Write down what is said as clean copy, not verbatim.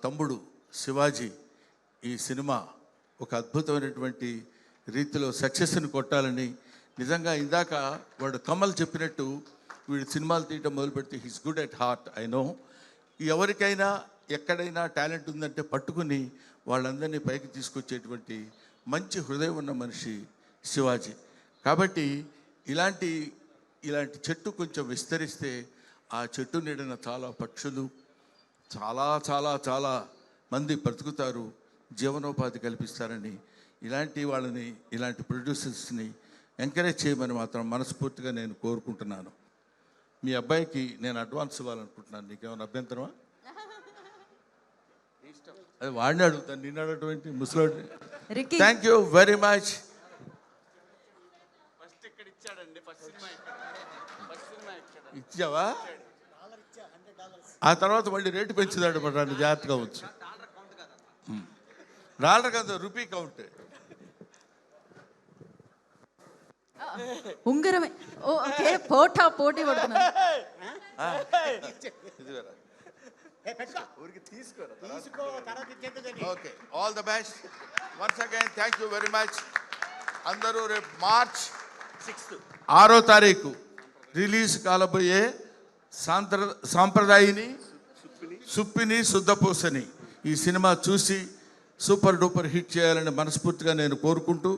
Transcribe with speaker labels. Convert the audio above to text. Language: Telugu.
Speaker 1: తమ్ముడు శివాజీ ఈ సినిమా ఒక అద్భుతమైనటువంటి రీతిలో సక్సెస్ని కొట్టాలని, నిజంగా ఇందాక వాడు కమల్ చెప్పినట్టు వీడు సినిమాలు తీయటం మొదలు పెడితే he's good at heart. I know ఎవరికైనా ఎక్కడైనా టాలెంట్ ఉందంటే పట్టుకుని వాళ్ళందరినీ పైకి తీసుకొచ్చేటువంటి మంచి హృదయం ఉన్న మనిషి శివాజీ. కాబట్టి ఇలాంటి చెట్టు కొంచెం విస్తరిస్తే ఆ చెట్టు నీడన చాలా పక్షులు, చాలా చాలా చాలా మంది బ్రతుకుతారు, జీవనోపాధి కల్పిస్తారని ఇలాంటి వాళ్ళని, ఇలాంటి ప్రొడ్యూసర్స్ని ఎంకరేజ్ చేయమని మాత్రం మనస్ఫూర్తిగా నేను కోరుకుంటున్నాను. మీ అబ్బాయికి నేను అడ్వాన్స్ ఇవ్వాలనుకుంటున్నాను. నీకేమైనా అభ్యంతరమా? అది వాడిని అడుగుతాను, నిన్ను అడగటువంటి ముసలోడిని. Thank you very much. ఇచ్చావా? ఆ తర్వాత మళ్ళీ రేటు పెంచుదాడు మాట, జాగ్రత్తగా వచ్చు. డాలర్ కదా, రూపీ కౌంట్.
Speaker 2: ఉంగరమే. ఓకే, పోటీ పడుతున్నారు.
Speaker 1: Okay, all the best once again. Thank you very much. అందరూ రేపు మార్చ్ 6వ తారీఖు రిలీజ్ కాలబోయే సాంప్రదాయిని సుప్పిని శుద్ధపూసని ఈ సినిమా చూసి సూపర్ డూపర్ హిట్ చేయాలని మనస్ఫూర్తిగా నేను కోరుకుంటూ